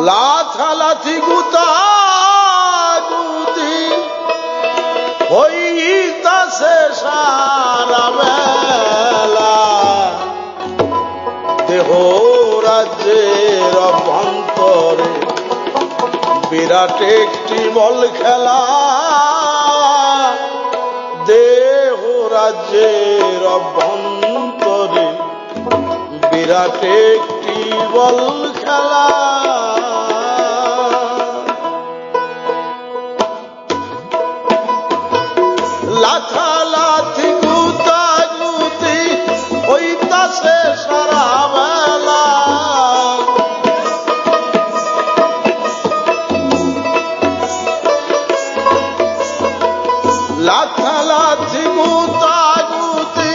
লাথালাথি গুতাগুতি হইতাছে সারা বেলা, দেহ রাজ্যের অভ্যন্তরে বিরাট একটি বল খেলা, দেহ রাজ্যের অভ্যন্তরে বিরাট একটি বল খেলা। লাথালাথি গুতাগুতি হইতাছে সারা বেলা, লাথালাথি গুতাগুতি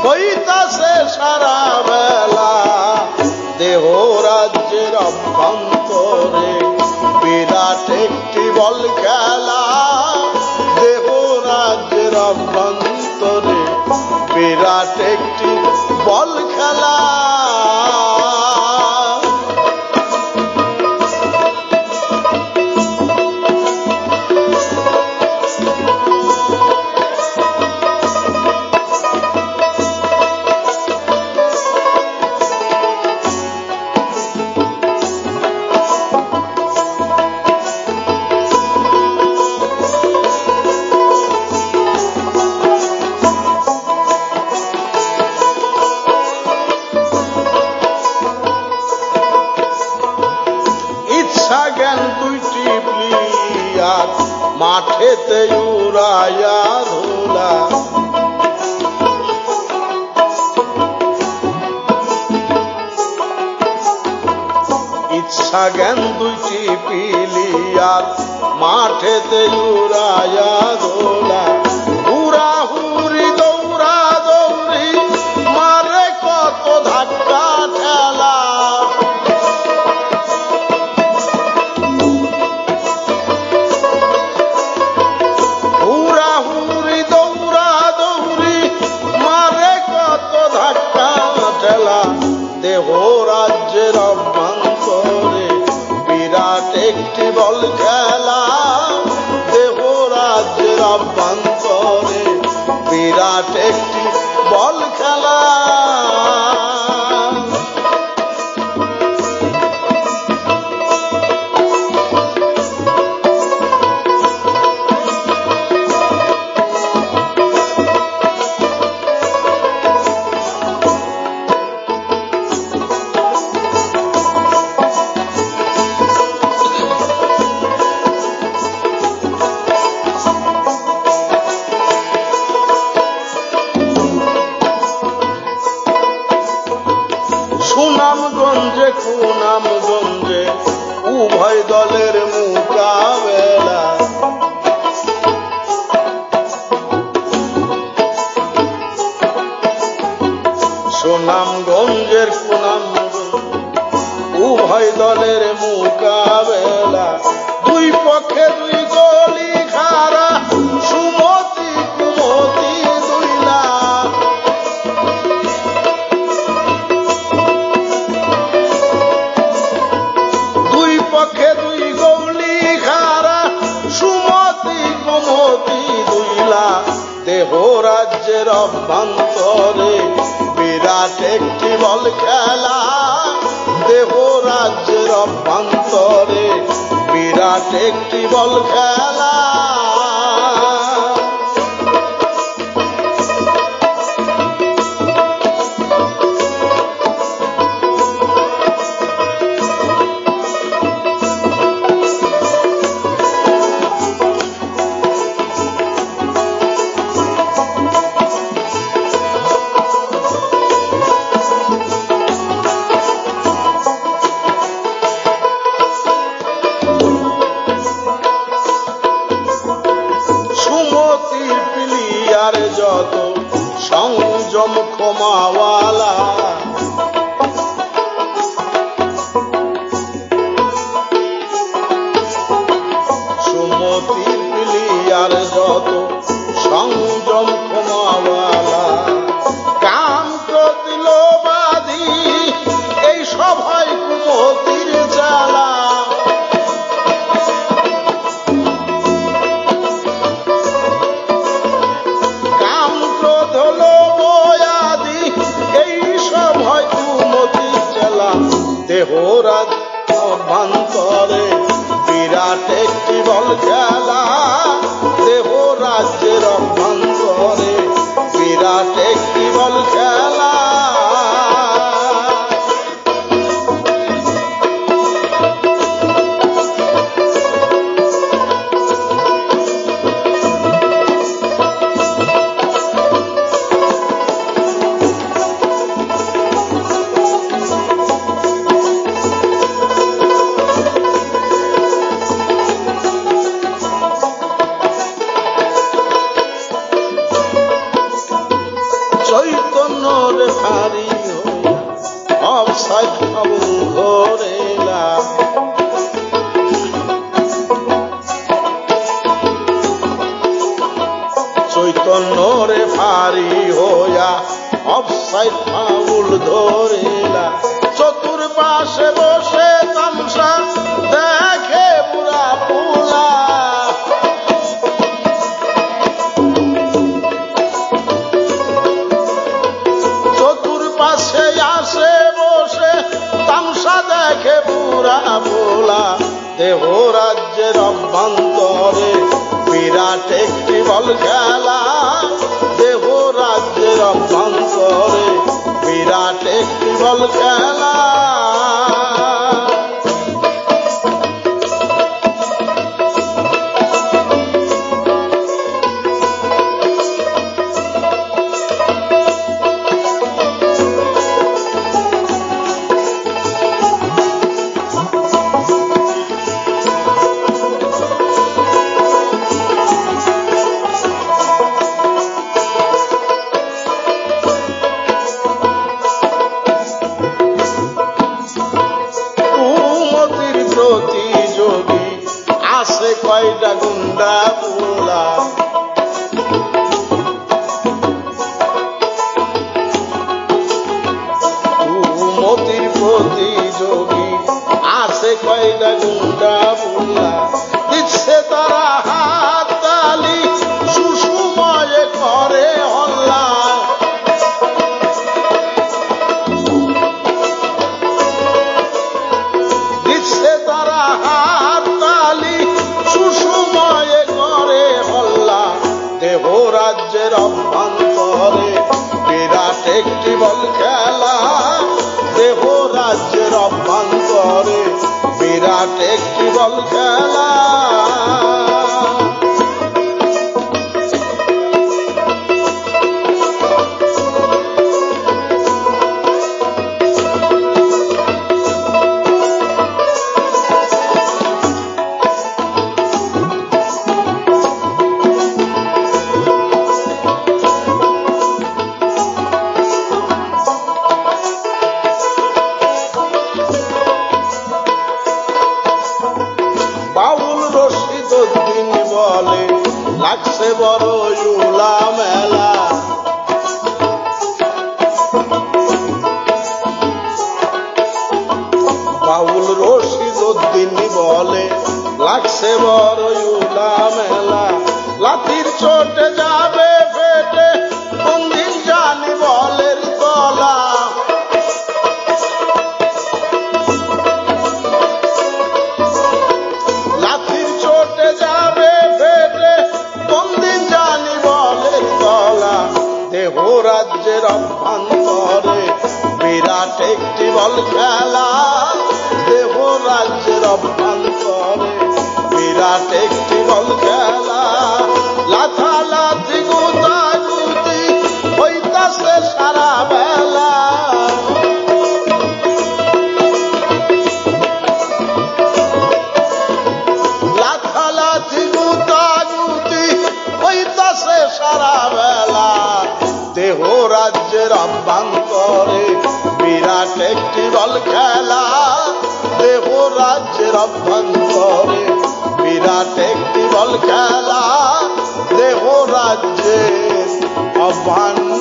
হইতাছে সারা বেলা, দেহ রাজ্যের অভ্যন্তরে বিরাট একটি বল খেলা, দেহ রাজ্যের অভ্যন্তরে বিরাট একটি বল খেলা। মাঠেতে উড়াইয়া ধুলা, ইচ্ছা জ্ঞান দুইটি পিলিয়ার মাঠেতে উড়াইয়া ধুলা, হুড়াহুড়ি দৌড়া দৌড়ি মারে কত ধাক্কা ঠেলা, দেহ রাজ্যের অভ্যন্তরে বিরাট একটি বল খেলা, দেহ রাজ্যের অভ্যন্তরে বিরাট একটি বল খেলা। সুনামগঞ্জে কুনামগঞ্জে উভয় দলের মোকাবেলা, সুনামগঞ্জের কুনামগঞ্জে উভয় দলের মোকাবেলা, দুই পক্ষে দুই গলি খারা সুমতি কুমতি দুইলা, দুই পক্ষে দুই গলি খারা সুমতি কুমতি দুইলা, দেহ রাজ্যের অভ্যন্তরে বিরাট একটি বল খেলা, দেহ রাজ্যের অভ্যন্তরে বিরাট একটি বল খেলা। দেহরাজ অভ্যন্তরে বিরাট একটি বল খেলা, দেহরাজ্যের অভ্যন্তরে বিরাট একটি বল খেলা। চৈতন্য রে ভারী অবসাদ ধরেলা, চৈতন্য রে ভারী হইয়া অবসাদ ফাউল ধরেলা। চতুর্পাশে বসে তামসা দেখে বুড়া পোলা, চতুর্পাশে আসে বসে তামসা দেখে বুড়া পোলা। দেহরাজ্যের অভ্যন্তরে বিরাট একটি বল খেলা, দেহরাজ্যের অভ্যন্তরে বিরাট একটি বল খেলা। প্রতিযোগী আছে কয়টা গুন্ডা পোলা, মতির প্রতিযোগী আছে কয়টা গুন্ডা পোলা। দিচ্ছে তারা হাত তালি সুষুময়ে করে হল্লা, দিচ্ছে তারা হাত তালি সুষুময়ে করে হল্লা। দেহরাজ্যের অভ্যন্তরে বিরাট একটি বল খেলা, দেহরাজ্যের অভ্যন্তরে বিরাট একটি বল খেলা। বাউল রশিদ উদ্দিন বলে লাগছে বড় উলা মেলা, বাউল রশিদ উদ্দিন বলে লাগছে বড় উলা মেলা। লাঠির চোটে যাবে ফেটে কোনদিন জানি বলের তলা, লাঠির চোটে যাবে ফেটে কোনদিন জানি বলের তলা। দেহরাজ্যের অভ্যন্তরে বিরাট একটি বল খেলা, দেহরাজ্যের অভ্যন্তরে বিরাট একটি বল খেলা। লাথালাথি গুতাগুতি হইতাছে সারা বেলা, লাথালাথি গুতাগুতি হইতাছে সারা বেলা। দেহরাজ্যের অভ্যন্তরে বিরাট একটি বল খেলা, দেহরাজ্যের অভ্যন্তরে বিরাট একটি বল খেলা, দেহরাজ্যের অভ্যন্তরে